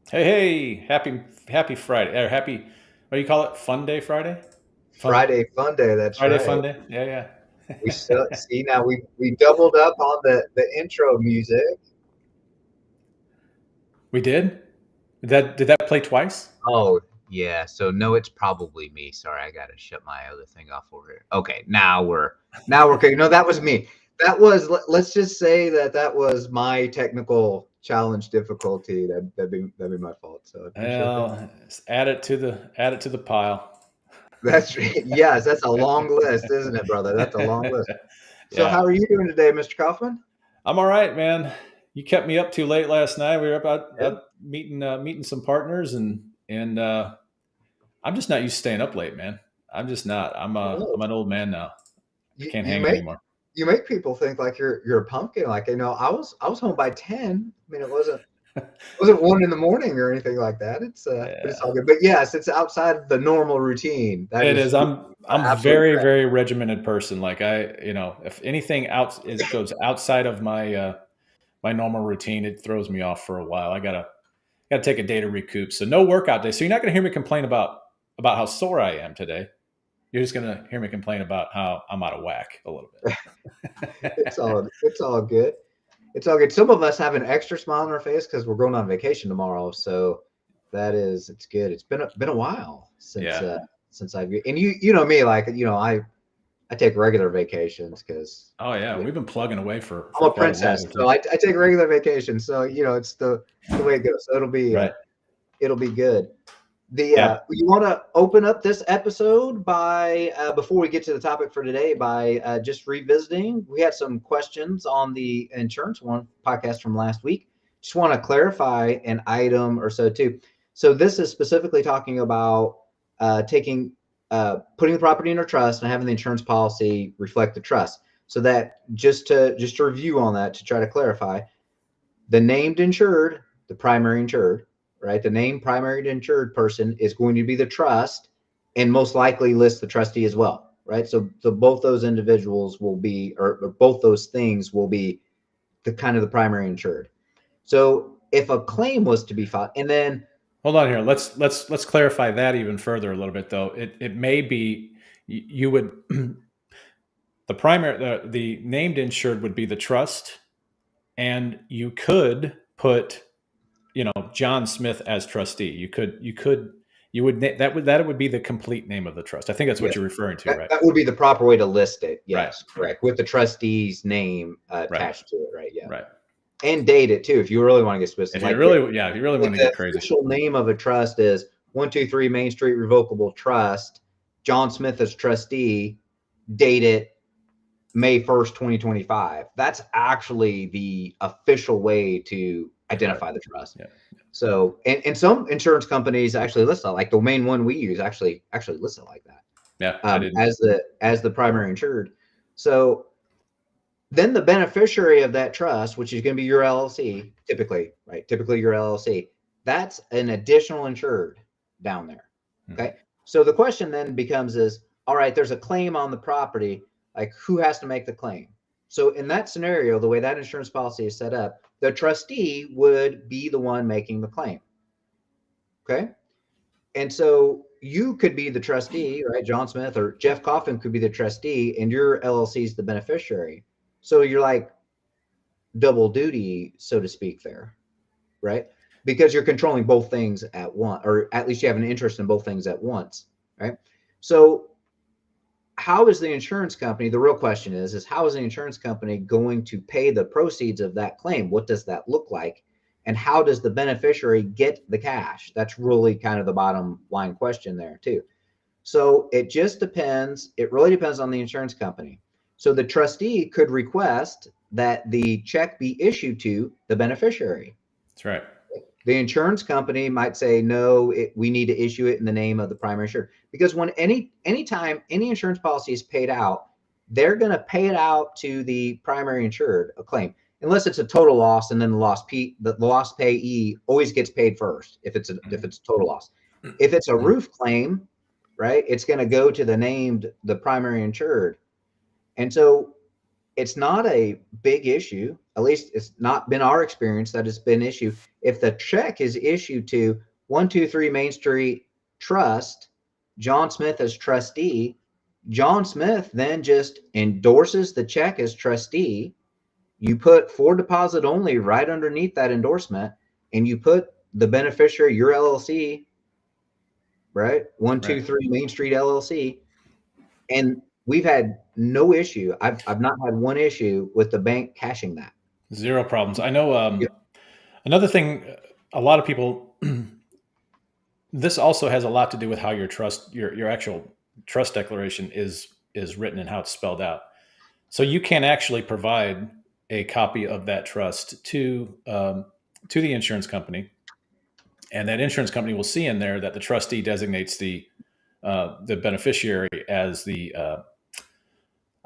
Hey, happy Friday, or happy, what do you call it? Fun Day Friday? Friday Fun Day. That's Friday right. Fun Day? Yeah. We see now we doubled up on the intro music. We did? Did that play twice? Oh yeah. So no, it's probably me. Sorry, I gotta shut my other thing off over here. Okay, now we're okay. No, that was me. Let's just say that was my technical challenge difficulty. That'd be my fault. So I appreciate that. Well, add it to the pile. That's yes, that's a long list, isn't it, brother? That's a long list. So Yeah. how are you doing today, Mr. Kaufman? I'm all right, man. You kept me up too late last night. We were up Yeah. out meeting some partners, and I'm just not used to staying up late, man. I'm just not. Oh, I'm an old man now. I you, can't you hang make anymore. you make people think like you're a pumpkin. Like, I was home by 10. I mean, it wasn't 1 in the morning or anything like that. But it's Yeah. all good. But yes, it's outside the normal routine. That It is is. I'm absolutely very, correct. very regimented person. Like if anything goes outside of my normal routine, it throws me off for a while. I gotta take a day to recoup. So no workout day. So you're not gonna hear me complain about how sore I am today. You're just gonna hear me complain about how I'm out of whack a little It's bit. all good. It's all good. Some of us have an extra smile on our face because we're going on vacation tomorrow. So it's good. It's been a while since Yeah. I've and you know me, like, I take regular vacations because Oh yeah. We've been plugging away for I'm a quite a while princess, here so too. I take regular vacations. So it's the way it goes. So Right. it'll be good. The Yeah. You want to open up this episode by before we get to the topic for today by just revisiting. We had some questions on the insurance one podcast from last week. Just want to clarify an item or so too. So this is specifically talking about taking putting the property in a trust and having the insurance policy reflect the trust. So that just to review on that, to try to clarify, the named insured, the primary insured, right? The named primary insured person is going to be the trust and most likely list the trustee as well, right? So both those individuals will be, or both those things will be the kind of the primary insured. So if a claim was to be filed, and then Hold on here. Let's clarify that even further a little bit though. It may be you would the named insured would be the trust, and you could put John Smith as trustee. That would be the complete name of the trust. I think that's what yes, you're referring to, that, right? that would be the proper way to list it. Right. Yes, correct. With the trustee's name Right. attached to it, right? Yeah. Right. And date it too, if you really want to get specific. If you really Like want to the get crazy. official name of a trust is 123 Main Street Revocable Trust. John Smith as trustee. Date it May 1st, 2025. That's actually the official way to Right. identify the trust. Yeah. So, and some insurance companies actually list it, like the main one we use actually lists it like that, Yeah. I did. as the primary insured. So then the beneficiary of that trust, which is going to be your LLC, typically, right? Typically your LLC, that's an additional insured down there. Mhm. Okay. So the question then becomes is, all right, there's a claim on the property. Like, who has to make the claim? So in that scenario, the way that insurance policy is set up, the trustee would be the one making the claim. Okay. And so you could be the trustee, right? John Smith or Jeff Coffin could be the trustee, and your LLC is the beneficiary. So you're like double duty, so to speak, there, right? Because you're controlling both things at once, or at least you have an interest in both things at once, right? So how is the insurance company, the real question is how is the insurance company going to pay the proceeds of that claim? What does that look like? And how does the beneficiary get the cash? That's really kind of the bottom line question there too. So it just depends. It really depends on the insurance company. So the trustee could request that the check be issued to the beneficiary. That's right. The insurance company might say, no, we need to issue it in the name of the primary insured. Because when anytime any insurance policy is paid out, they're going to pay it out to the primary insured, a claim, unless it's a total loss, and then the loss payee always gets paid first if it's a total loss. If it's a roof claim, right, it's going to go to the primary insured. And so it's not a big issue. At least it's not been our experience that it's been an issue. If the check is issued to 123 Main Street Trust, John Smith as trustee, John Smith then just endorses the check as trustee. You put for deposit only right underneath that endorsement, and you put the beneficiary, your LLC, right? 123 Main Street LLC. And we've had no issue. I've not had one issue with the bank cashing that. Zero problems. I know. Yep. Another thing, a lot of people. This also has a lot to do with how your actual trust declaration is written and how it's spelled out. So you can actually provide a copy of that trust to the insurance company, and that insurance company will see in there that the trustee designates the beneficiary as the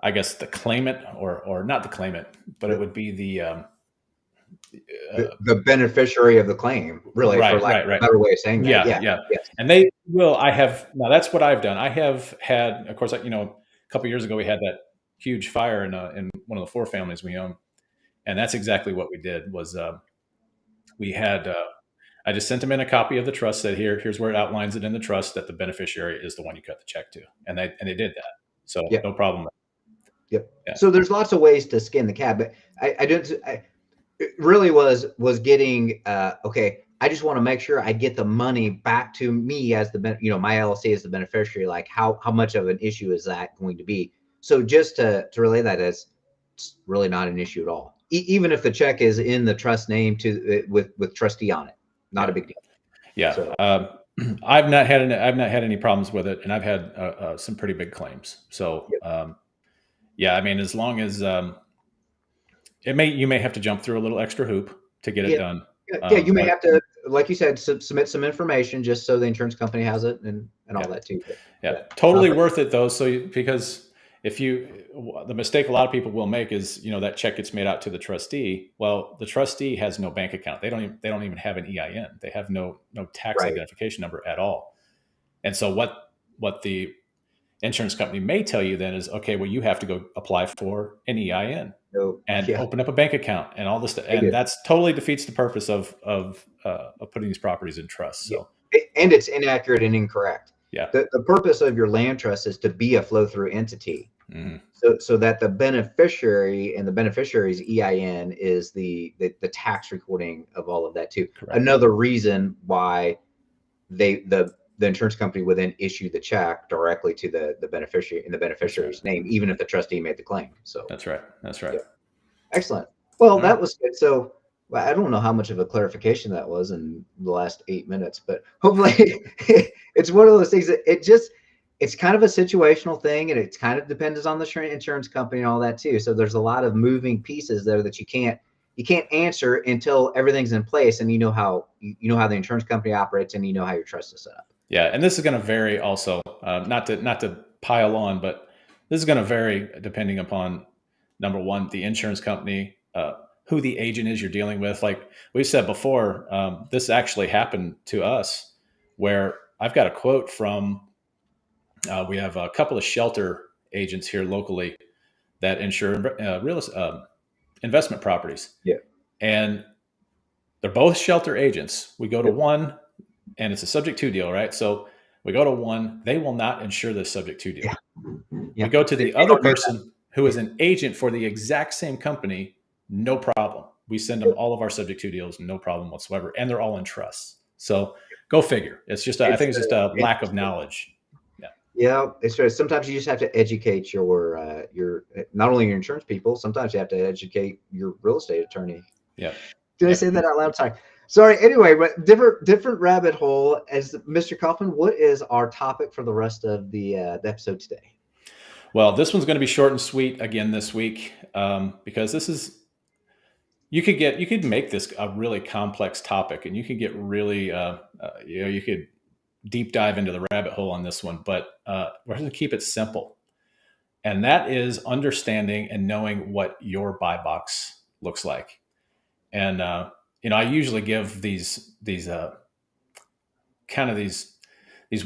I guess the claimant, or not the claimant, but it would be the beneficiary of the claim, really, right, for lack right. of a better way of saying that. Yeah. Yes. And they will. Now that's what I've done. I have had, of course, a couple of years ago we had that huge fire in one of the 4 families we own, and that's exactly what we did. Was we had I just sent them in a copy of the trust. Said here's where it outlines it in the trust that the beneficiary is the one you cut the check to, and they did that. So no problem. Yep. Yeah. So there's lots of ways to skin the cat, but it really was getting okay. I just want to make sure I get the money back to me as my LLC as the beneficiary. Like how much of an issue is that going to be? So just to relay that, as it's really not an issue at all. Even if the check is in the trust name with trustee on it, not a big deal. Yeah. So, I've not had any problems with it, and I've had some pretty big claims. So yeah, I mean, as long as you may have to jump through a little extra hoop to get it done. Yeah, you may have to, like you said, submit some information just so the insurance company has it and all that too. But, totally worth it though. So because the mistake a lot of people will make is, that check gets made out to the trustee. Well, the trustee has no bank account. They don't even have an EIN. They have no tax identification number at all. And so what the insurance company may tell you then is, okay, well, you have to go apply for an EIN and open up a bank account and all this stuff. And that's totally defeats the purpose of putting these properties in trust. So, and it's inaccurate and incorrect. Yeah. The purpose of your land trust is to be a flow through entity. Mm-hmm. So that the beneficiary and the beneficiary's EIN is the tax recording of all of that too. Correct. Another reason why the insurance company would then issue the check directly to the beneficiary in the beneficiary's name, even if the trustee made the claim. So that's right. Yeah. Excellent. Well, that was good. So I don't know how much of a clarification that was in the last 8 minutes, but hopefully it's one of those things that it's kind of a situational thing, and it kind of depends on the insurance company and all that too. So there's a lot of moving pieces there that you can't answer until everything's in place and you know how the insurance company operates and you know how your trust is set up. Yeah, and this is going to vary also. Not to pile on, but this is going to vary depending upon, number one, the insurance company, who the agent is you're dealing with. Like we said before, this actually happened to us, where I've got a quote from. We have a couple of shelter agents here locally that insure investment properties. Yeah, and they're both shelter agents. We go to one. And it's a subject to deal, right? So we go to one, they will not insure the subject to deal. Yeah. We go to the other person who is an agent for the exact same company, no problem. We send them all of our subject to deals, no problem whatsoever. And they're all in trusts. So go figure. I think it's just a lack of knowledge. Yeah. It's sometimes you just have to educate your not only your insurance people, sometimes you have to educate your real estate attorney. Yeah. Did I say that out loud? Sorry. Anyway, but different rabbit hole. As Mr. Kaufman, what is our topic for the rest of the episode today? Well, this one's going to be short and sweet again this week, because this is you could make this a really complex topic, and you could get really you could deep dive into the rabbit hole on this one, but we're going to keep it simple, and that is understanding and knowing what your buy box looks like. And I usually give these kind of these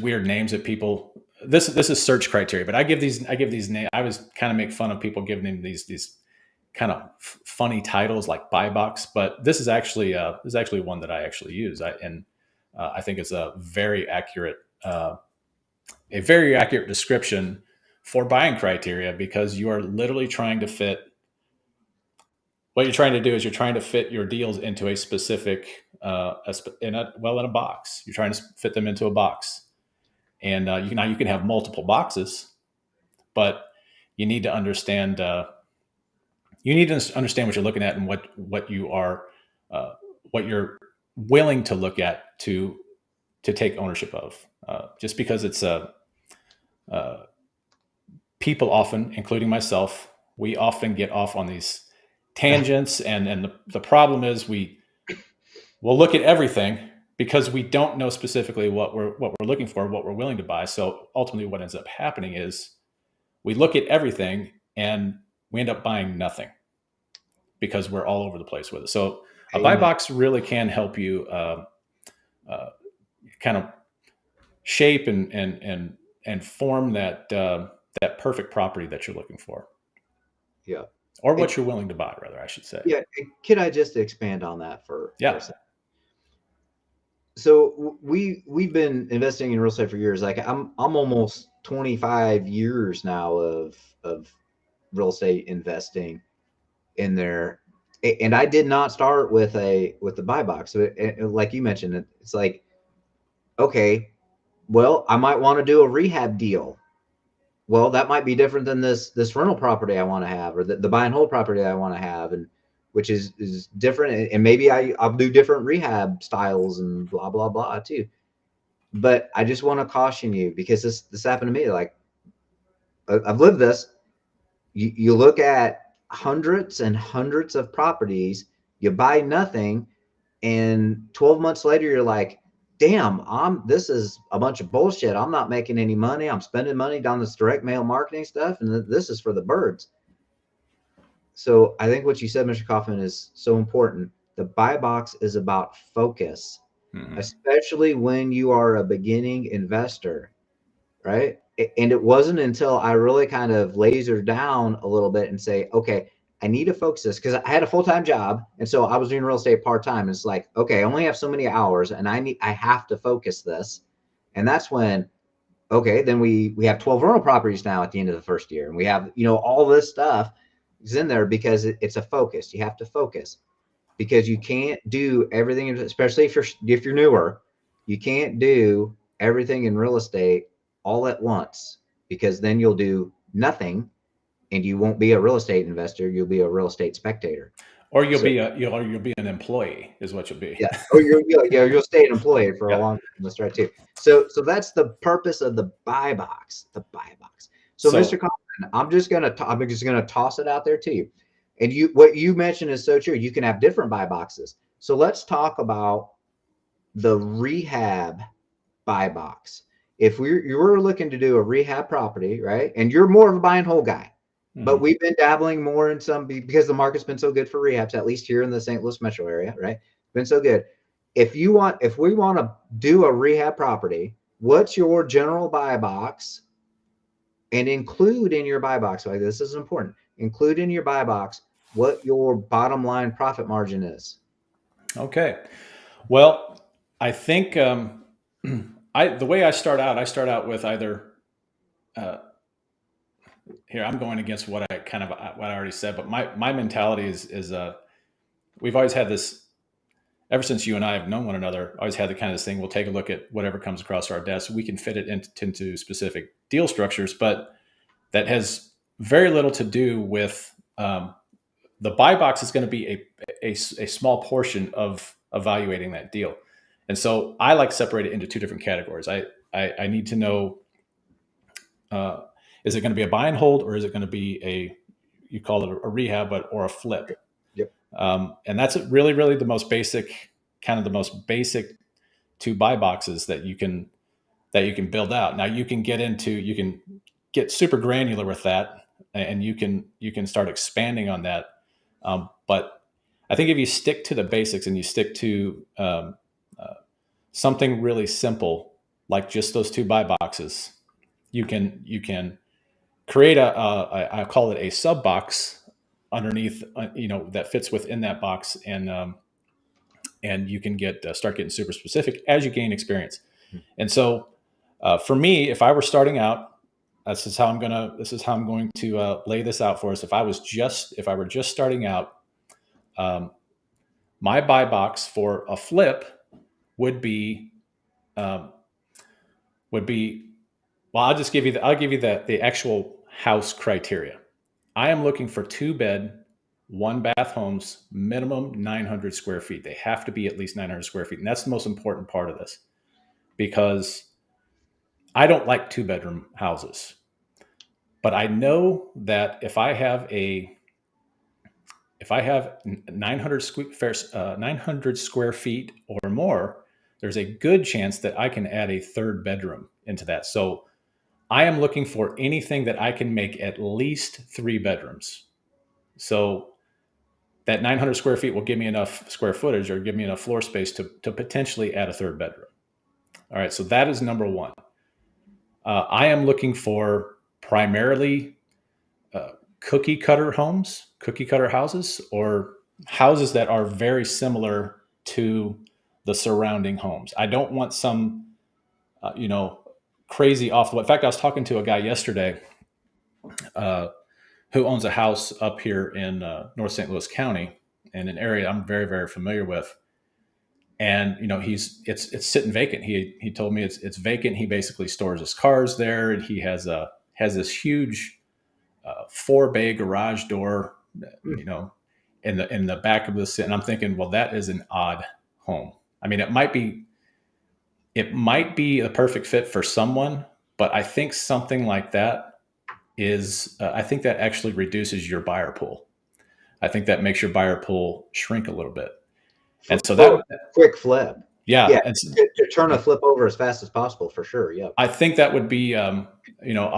weird names that people. This is search criteria, but I give these names. I was kind of make fun of people giving them these kind of funny titles like buy box, but this is actually one that I actually use. I think it's a very accurate description for buying criteria, because you are literally trying to fit. What you're trying to do is you're trying to fit your deals into a specific in a box. You're trying to fit them into a box, and you can have multiple boxes, but you need to understand. You need to understand what you're looking at, and uh, what you're willing to look at to take ownership of. Just because it's uh, people often, including myself, we often get off on these tangents, and the problem is we'll look at everything because we don't know specifically what we're looking for, what we're willing to buy. So ultimately, what ends up happening is we look at everything and we end up buying nothing because we're all over the place with it. So a buy Amen. box really can help you uh, kind of shape and form that perfect property that you're looking for, Yeah. or And what you're willing to buy, rather, I should say. yeah, and could I just expand on that for a Yeah. second? So we've been investing in real estate for years. Like I'm almost 25 years now of real estate investing in there. And I did not start with the buy box. So like you mentioned, it's like, okay, well, I might want to do a rehab deal. Well, that might be different than this rental property I want to have, or the buy and hold property I want to have, and which is different. And maybe I'll do different rehab styles and blah blah blah too. But I just want to caution you, because this happened to me. Like, I've lived this. You look at hundreds and hundreds of properties, you buy nothing, and 12 months later you're like, damn, this is a bunch of bullshit. I'm not making any money. I'm spending money down this direct mail marketing stuff, and this is for the birds. So I think what you said, Mr. Kaufman, is so important. The buy box is about focus, Hmm. especially when you are a beginning investor, right? And it wasn't until I really kind of lasered down a little bit and say, okay, I need to focus this, because I had a full-time job, and so I was doing real estate part-time. It's like, okay, I only have so many hours, and I have to focus this. And that's when, okay, then we have 12 rental properties now at the end of the first year, and we have, all this stuff is in there because it's a focus. You have to focus, because you can't do everything, especially if you're newer. You can't do everything in real estate all at once, because then you'll do nothing, and you won't be a real estate investor. You'll be a real estate spectator. Or So you'll be an employee, is what you'll be. yeah, or you'll stay an employee for a Yeah. long time. That's right too. So that's the purpose of the buy box. The buy box. So, Mr. So Kaufman, I'm just gonna toss it out there to you. And what you mentioned is so true. You can have different buy boxes. So let's talk about the rehab buy box. If you were looking to do a rehab property, right, and you're more of a buy and hold guy, but mhm. we've been dabbling more in some, because the market's been so good for rehabs, at least here in the St. Louis metro area, right? Been so good. If we want to do a rehab property, what's your general buy box? And include in your buy box, like, this is important. Include in your buy box what your bottom line profit margin is. Okay. Well, I think the way I start out with either uh, here. I'm going against what I already said, but my mentality is we've always had this ever since you and I have known one another. Always had the kind of this thing. We'll take a look at whatever comes across our desk. We can fit it into specific deal structures, but that has very little to do with the buy box. Is going to be a small portion of evaluating that deal. And so I like separate it into two different categories. I need to know, uh, is it going to be a buy and hold, or is it going to be you call it a rehab, or a flip? Yep. And that's really, really the most basic, kind of the most basic two buy boxes that you can build out. Now you can get super granular with that, and you can start expanding on that. But I think if you stick to the basics and you stick to uh, something really simple, like just those two buy boxes, you can create I call it a sub box underneath, that fits within that box, and you can get start getting super specific as you gain experience. And so, for me, if I were starting out, this is how I'm going to lay this out for us. If I were just starting out, um, my buy box for a flip would be um, would be well. I'll give you the actual house criteria. I am looking for two bed, one bath homes, minimum 900 square feet. They have to be at least 900 square feet, and that's the most important part of this, because I don't like two bedroom houses. But I know that if I have 900 square feet or more, there's a good chance that I can add a third bedroom into that. So I am looking for anything that I can make at least three bedrooms. So that 900 square feet will give me enough square footage, or give me enough floor space to potentially add a third bedroom. All right, so that is number one. I am looking for primarily uh, cookie cutter houses, or houses that are very similar to the surrounding homes. I don't want some, crazy off the wall. In fact, I was talking to a guy yesterday uh, who owns a house up here in North St. Louis County, in an area I'm very, very familiar with. And it's sitting vacant. He told me it's vacant. He basically stores his cars there, and he has this huge four bay garage door, you know, in the back of this. And I'm thinking, well, that is an odd home. I mean, it might be a perfect fit for someone, but I think something like that I think that actually reduces your buyer pool. I think that makes your buyer pool shrink a little bit. And so For that, a quick flip. yeah, Yeah, to turn a flip over as fast as possible, for sure. Yep. I think that would be, a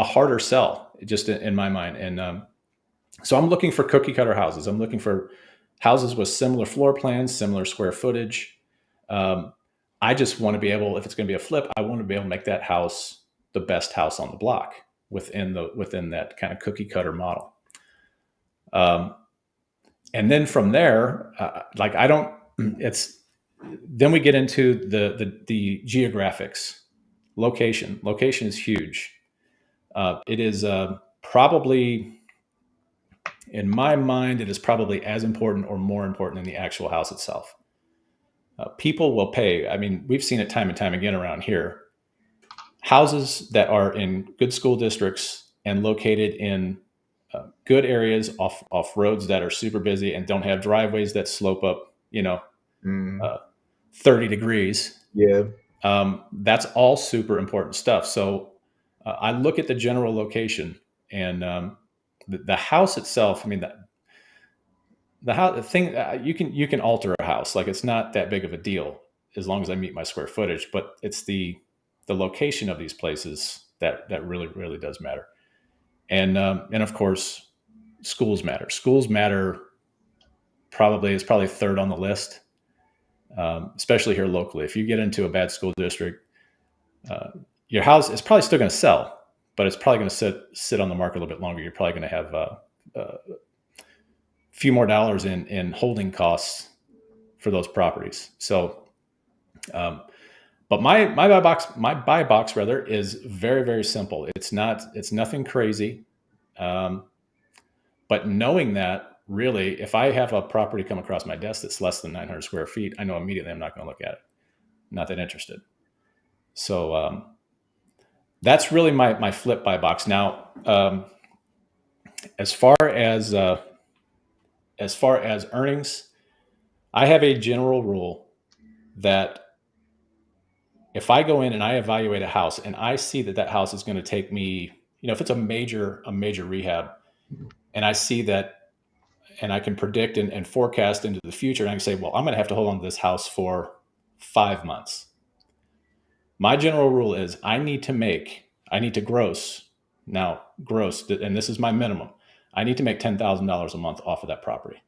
harder sell, just in my mind. And so I'm looking for cookie cutter houses. I'm looking for houses with similar floor plans, similar square footage. Um, I just want to be able, if it's going to be a flip, I want to be able to make that house the best house on the block within that kind of cookie cutter model. Um, and then from there, like I don't, it's then we get into the geographics. Location is huge. It is probably, in my mind, it is probably as important or more important than the actual house itself. People will pay. I mean, we've seen it time and time again around here. Houses that are in good school districts and located in good areas off roads that are super busy and don't have driveways that slope up, Mm, uh, 30 degrees. yeah. That's all super important stuff. So I look at the general location, and the house itself. I mean, the house, the thing, you can alter a house. Like, it's not that big of a deal as long as I meet my square footage. But it's the location of these places that really, really does matter. And of course, schools matter. Schools matter. Probably third on the list, especially here locally. If you get into a bad school district, uh, your house is probably still going to sell, but it's probably going to sit on the market a little bit longer. You're probably going to have a few more dollars in holding costs for those properties. So, um, but my buy box rather is very, very simple. It's nothing crazy. Um, but knowing that, really, if I have a property come across my desk that's less than 900 square feet, I know immediately I'm not going to look at it. Not that interested. So, that's really my flip buy box. Now, as far as earnings, I have a general rule that if I go in and I evaluate a house and I see that house is going to take me, if it's a major rehab, and I see that and I can predict and forecast into the future. And I can say, well, I'm going to have to hold on to this house for 5 months. My general rule is I need to gross now, gross, and this is my minimum. I need to make $10,000 a month off of that property.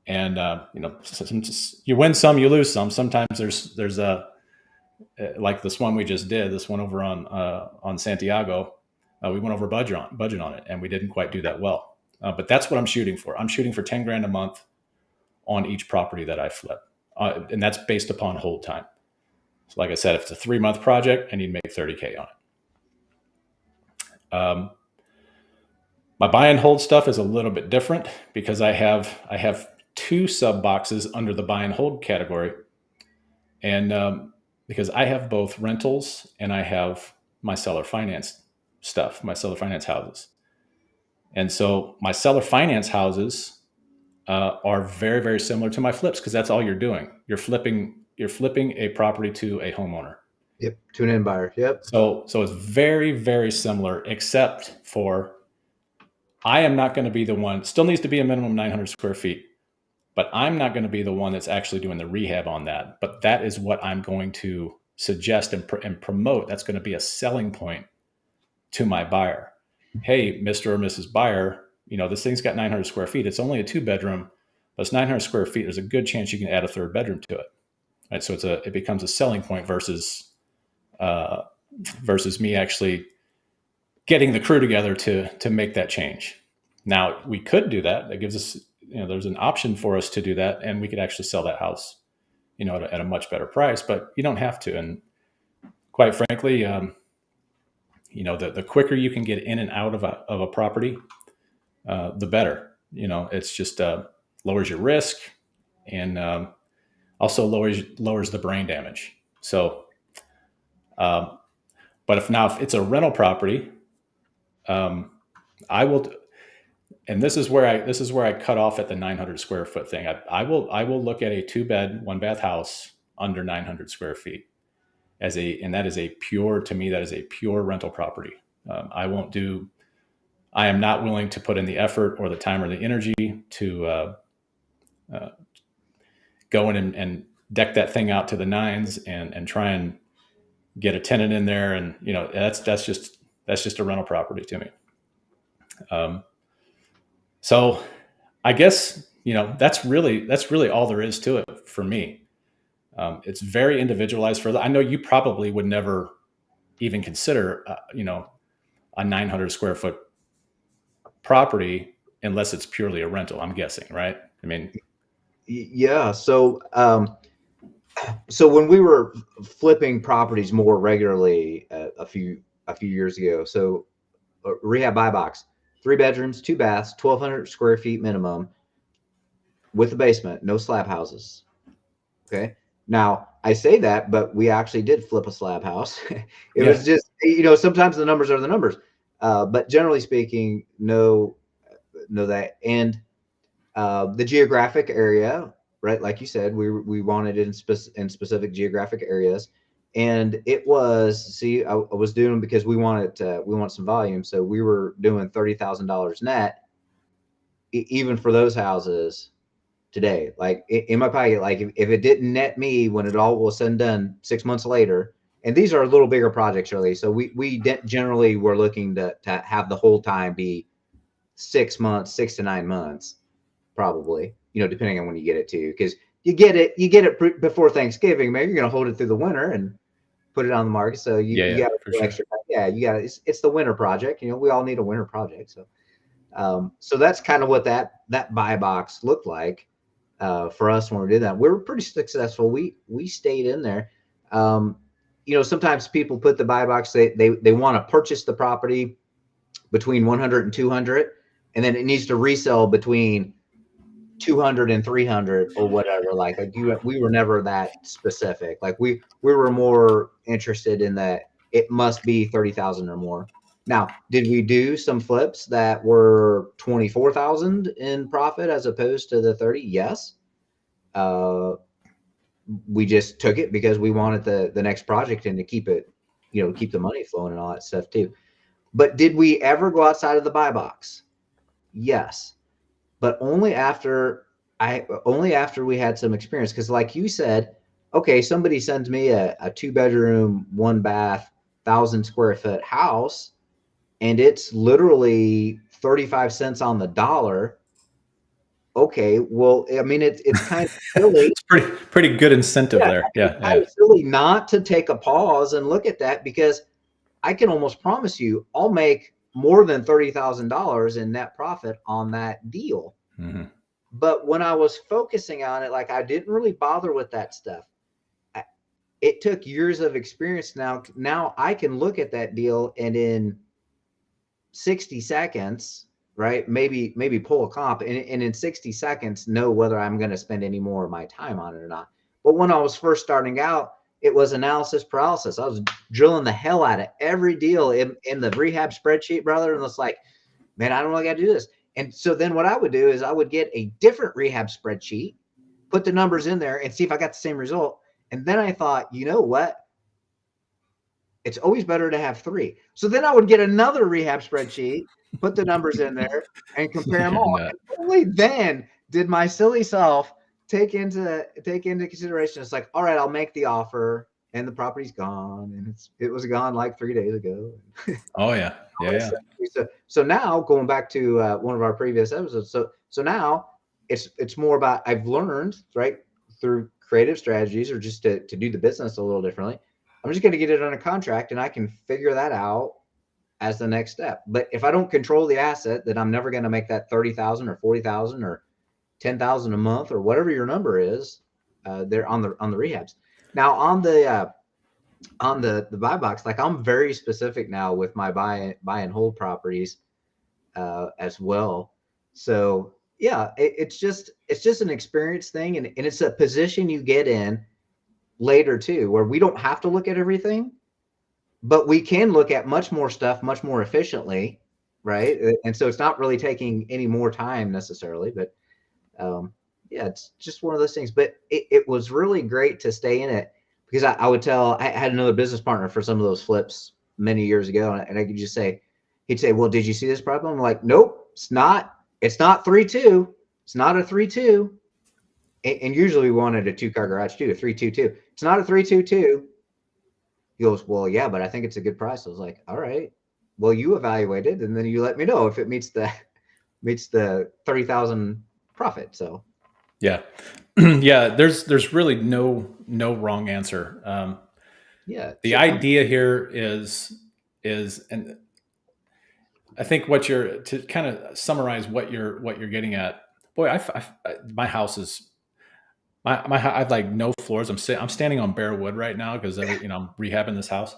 And you win some, you lose some. Sometimes there's a like this one we just did, this one over on Santiago. We went over budget on it, and we didn't quite do that well. But that's what I'm shooting for. I'm shooting for 10 grand a month on each property that I flip, and that's based upon hold time. So, like I said, if it's a 3-month project, I need to make 30K on it. My buy and hold stuff is a little bit different because I have 2 sub boxes under the buy and hold category, and because I have both rentals and I have my seller finance stuff, my seller finance houses, and so my seller finance houses are very, very similar to my flips because that's all you're doing. You're flipping a property to a homeowner. Yep. To an end buyer. Yep. So it's very, very similar, except for I am not going to be the one. Still needs to be a minimum 900 square feet, but I'm not going to be the one that's actually doing the rehab on that. But that is what I'm going to suggest and promote. That's going to be a selling point to my buyer. Hey, Mr. or Mrs. Buyer, this thing's got 900 square feet. It's only a 2-bedroom, but it's 900 square feet. There's a good chance you can add a 3rd bedroom to it. Right? So it becomes a selling point versus me actually getting the crew together to make that change. Now we could do that. That gives us, there's an option for us to do that, and we could actually sell that house, at a much better price. But you don't have to. And quite frankly, the quicker you can get in and out of a property, the better. It's just lowers your risk, and also lowers the brain damage. So, but if it's a rental property, I will, and this is where I cut off at the 900 square foot thing. I will look at a 2-bed, 1-bath house under 900 square feet and that is to me, that is a pure rental property. I am not willing to put in the effort or the time or the energy to go in and deck that thing out to the nines and try and get a tenant in there. And, that's just a rental property to me. So I guess, that's really all there is to it for me. It's very individualized I know you probably would never even consider, a 900 square foot property unless it's purely a rental, I'm guessing, right? I mean, yeah. So when we were flipping properties more regularly a few years ago, so rehab buy box, 3 bedrooms, 2 baths, 1,200 square feet minimum with a basement, no slab houses. Okay. Now I say that, but we actually did flip a slab house. It was just, sometimes the numbers are the numbers. But generally speaking, know that. And the geographic area, right? Like you said, we wanted it in specific geographic areas. And it was, I was doing, because we want some volume. So we were doing $30,000 net, even for those houses today. Like in my pocket, like if it didn't net me when it all was said and done 6 months later, and these are a little bigger projects, really. So we generally were looking to have the whole time be 6 months, 6 to 9 months, probably, depending on when you get it to, because you get it before Thanksgiving. Maybe you're going to hold it through the winter and put it on the market. So you got extra. Yeah, you got it's the winter project. We all need a winter project. So, so that's kind of what that buy box looked like for us when we did that. We were pretty successful. We stayed in there. Sometimes people put the buy box. They want to purchase the property between 100 and 200, and then it needs to resell between 200 and 300 or whatever. Like we were never that specific. Like we were more interested in that it must be 30,000 or more. Now, did we do some flips that were 24,000 in profit as opposed to the 30? Yes. We just took it because we wanted the next project and to keep it, keep the money flowing and all that stuff too. But did we ever go outside of the buy box? Yes. but only after we had some experience. Because like you said, okay, somebody sends me a 2 bedroom, 1 bath, 1,000 square foot house, and it's literally 35 cents on the dollar. Okay, well, I mean, it's kind of silly. It's pretty good incentive Yeah, there. it's Yeah, kind yeah. of silly not to take a pause and look at that, because I can almost promise you I'll make more than $30,000 in net profit on that deal. Mm-hmm. But when I was focusing on it, like, I didn't really bother with that stuff. It took years of experience. Now I can look at that deal and in 60 seconds, right? Maybe pull a comp and in 60 seconds know whether I'm going to spend any more of my time on it or not. But when I was first starting out, it was analysis paralysis. I was drilling the hell out of every deal in the rehab spreadsheet, brother. And it's like, man, I don't really got to do this. And so then what I would do is I would get a different rehab spreadsheet, put the numbers in there and see if I got the same result. And then I thought, you know what? It's always better to have three. So then I would get another rehab spreadsheet, put the numbers in there, and compare them all. And And only then did my silly self take into consideration. It's like, all right, I'll make the offer, and the property's gone, and it was gone like 3 days ago. oh yeah, yeah, yeah. So now going back to one of our previous episodes. So now it's more about, I've learned, right, through creative strategies or just to do the business a little differently. I'm just going to get it on a contract and I can figure that out as the next step. But if I don't control the asset, then I'm never going to make that 30,000 or 40,000 or 10,000 a month or whatever your number is there on the rehabs. Now on the buy box, like, I'm very specific now with my buy and hold properties as well. So yeah, it's just an experience thing, and it's a position you get in later too, where we don't have to look at everything, but we can look at much more stuff much more efficiently, right? And so it's not really taking any more time necessarily, but yeah, it's just one of those things. But it was really great to stay in it, because I would tell, I had another business partner for some of those flips many years ago, and I could just say, he'd say, well, did you see this problem? I'm like, nope, it's not 3-2. It's not a 3-2. And usually we wanted a 2-car garage too, a 3-2-2. It's not a 3-2-2. He goes, well, yeah, but I think it's a good price. I was like, all right, well, you evaluate it, and then you let me know if it meets the 30,000 profit. So Yeah. Yeah, there's really no wrong answer. yeah, The idea here is, and I think what you're, to kind of summarize what you're getting at. Boy, my house is I've like no floors. I'm standing on bare wood right now because I'm rehabbing this house,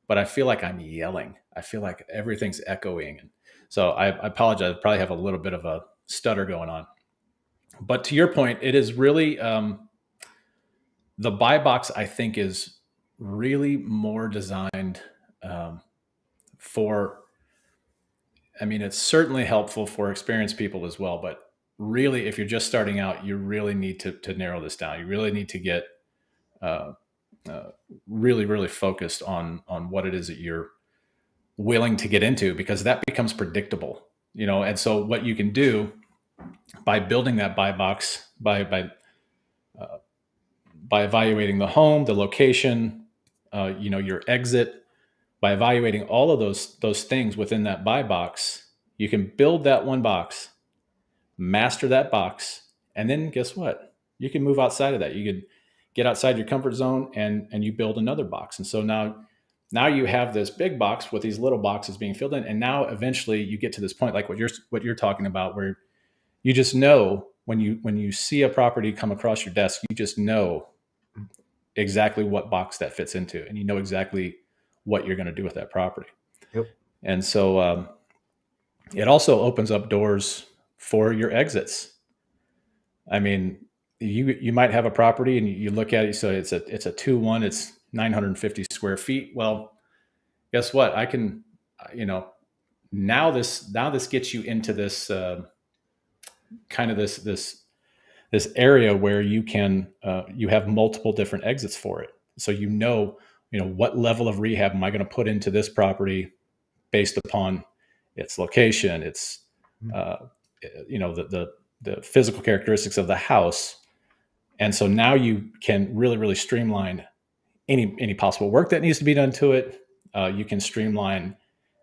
but I feel like I'm yelling. I feel like everything's echoing, and so I apologize. I probably have a little bit of a stutter going on. But to your point, it is really the buy box. I think is really more designed for. I mean, it's certainly helpful for experienced people as well, but really, if you're just starting out, you really need to narrow this down. You really need to get uh, really focused on what it is that you're willing to get into, because that becomes predictable. And so what you can do by building that buy box, by evaluating the home, the location, your exit, by evaluating all of those things within that buy box, you can build that one box, master that box, and then guess what? You can move outside of that. You can get outside your comfort zone and you build another box. And so now you have this big box with these little boxes being filled in. And now eventually you get to this point, like what you're talking about, where you just know when you see a property come across your desk, you just know exactly what box that fits into, and you know exactly what you're going to do with that property. yep. And so it also opens up doors for your exits. I mean, you might have a property and you look at it, so it's a 2-1, it's 950 square feet. Well, guess what? I can, now this gets you into this kind of this area where you have multiple different exits for it. So what level of rehab am I going to put into this property based upon its location, its the the physical characteristics of the house. And so now you can really, really streamline any possible work that needs to be done to it. You can streamline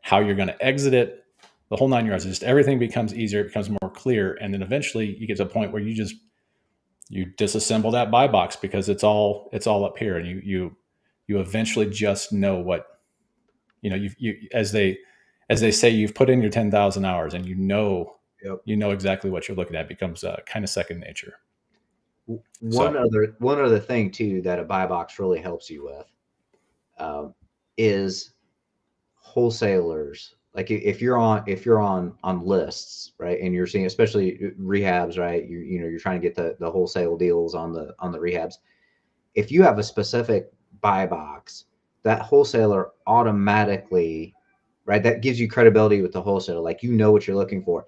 how you're going to exit it, the whole 9 yards. Just everything becomes easier, it becomes more clear, and then eventually you get to a point where you disassemble that buy box because it's all up here, and you eventually just know what you as they say, you've put in your 10,000 hours, and Yep. you know exactly what you're looking at. It becomes kind of second nature. One So other thing too that a buy box really helps you with is wholesalers. Like if you're on lists, right, and you're seeing especially rehabs, right, you're trying to get the wholesale deals on the rehabs. If you have a specific buy box, that wholesaler automatically, right, that gives you credibility with the wholesaler. Like you know what you're looking for.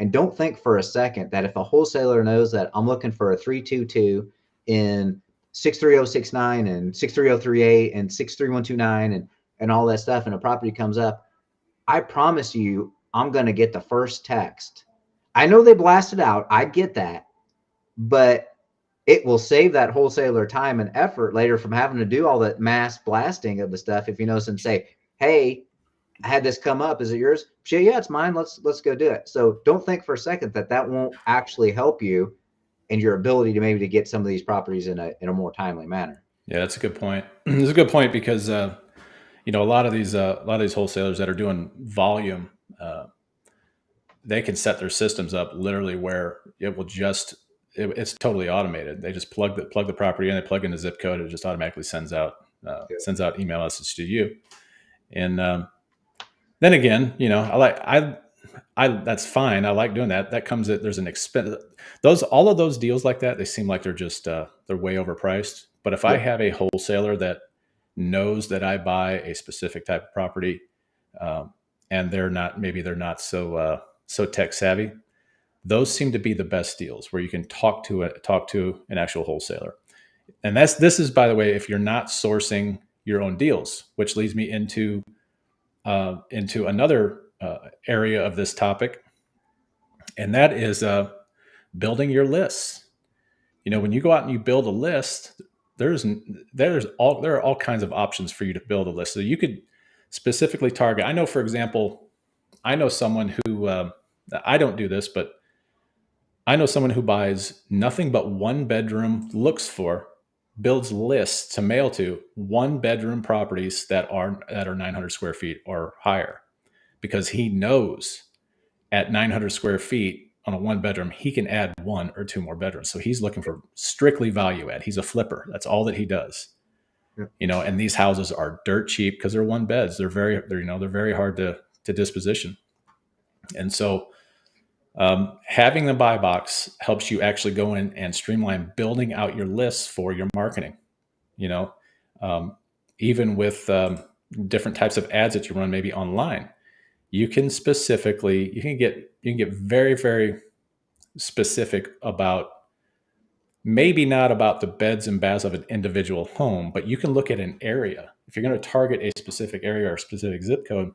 And don't think for a second that if a wholesaler knows that I'm looking for a 322 in 63069 and 63038 and 63129 and all that stuff, and a property comes up, I promise you I'm going to get the first text. I know they blasted out. I get that. But it will save that wholesaler time and effort later from having to do all that mass blasting of the stuff. If you know, and say, hey, I had this come up. Is it yours? Yeah, it's mine. Let's go do it. So don't think for a second that won't actually help you in your ability to maybe to get some of these properties in a more timely manner. yeah, that's a good point. It's a good point because a lot of these wholesalers that are doing volume, they can set their systems up literally where it will it's totally automated. They just plug the property in, they plug in the zip code, it just automatically sends out email message to you. And then again, I that's fine. I like doing that. That comes at there's an expense. All of those deals like that, they seem like they're just they're way overpriced. But if I have a wholesaler that knows that I buy a specific type of property, and they're not so tech savvy, those seem to be the best deals where you can talk to an actual wholesaler. And this is, by the way, if you're not sourcing your own deals, which leads me into another area of this topic, and that is building your lists. When you go out and you build a list, there are all kinds of options for you to build a list. So you could specifically target. I know, for example, I know someone who I don't do this, but I know someone who buys nothing but one bedroom, builds lists to mail to one bedroom properties that are 900 square feet or higher, because he knows at 900 square feet on a one bedroom, he can add one or two more bedrooms. So he's looking for strictly value add. He's a flipper. That's all that he does. Yeah. And these houses are dirt cheap because they're one beds. They're very hard to disposition. And so having the buy box helps you actually go in and streamline building out your lists for your marketing. Even with different types of ads that you run, maybe online, you can get very, very specific about, maybe not about the beds and baths of an individual home, but you can look at an area. If you're going to target a specific area or a specific zip code,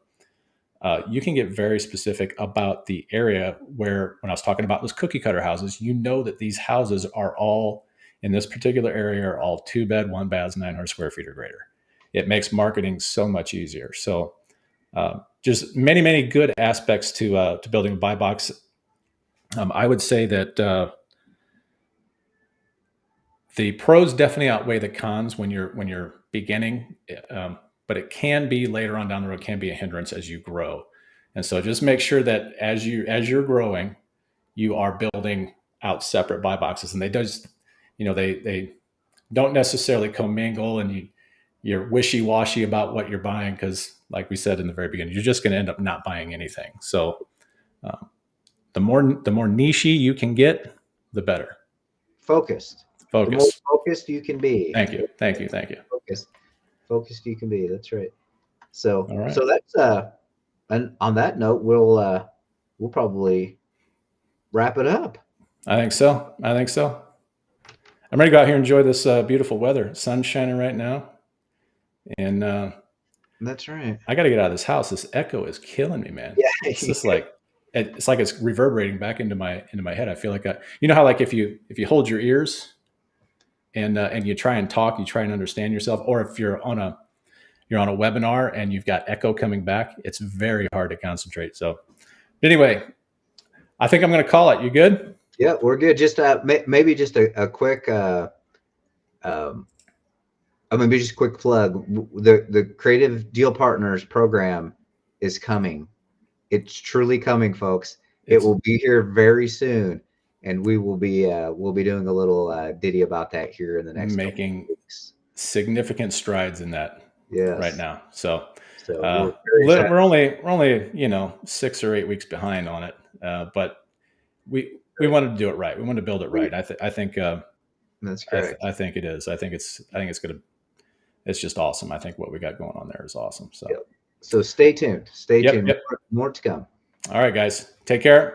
you can get very specific about the area where, when I was talking about those cookie cutter houses, that these houses are all in this particular area are all 2-bed, 1-baths, 900 square feet or greater. It makes marketing so much easier. So just many, many good aspects to building a buy box. I would say that the pros definitely outweigh the cons when you're beginning, but it can be later on down the road, can be a hindrance as you grow. And so just make sure that as you're growing, you are building out separate buy boxes, and they don't necessarily commingle, and you're wishy-washy about what you're buying, because like we said in the very beginning, you're just going to end up not buying anything. So the more nichey you can get, the better. Focused. The more focused you can be. Thank you. Focused you can be. That's right. So so that's and on that note, we'll probably wrap it up. I think so. I'm ready to go out here and enjoy this beautiful weather. Sun's shining right now, and that's right. I got to get out of this house. This echo is killing me, man. Yeah, it's just like it's like it's reverberating back into my head. I feel like you know how like if you hold your ears and you try and talk, you try and understand yourself, or if you're on a webinar and you've got echo coming back, it's very hard to concentrate. So anyway, I think I'm going to call it. You good? Yeah, we're good. Just maybe just a quick um, maybe just a quick plug. The Creative Deal Partners program is coming. It's truly coming, folks. It It's will be here very soon, and we'll be doing a little ditty about that here in the next couple of making weeks. significant strides in that right Yes. now. So So we're very excited. we're only 6 or 8 weeks behind on it, but we wanted to do it right. We wanted to build it right. I think That's correct. I think it is. I think it's gonna. It's just awesome. I think what we got going on there is awesome. So Yep. So stay tuned. Stay yep, tuned. yep. More to come. All right, guys, take care.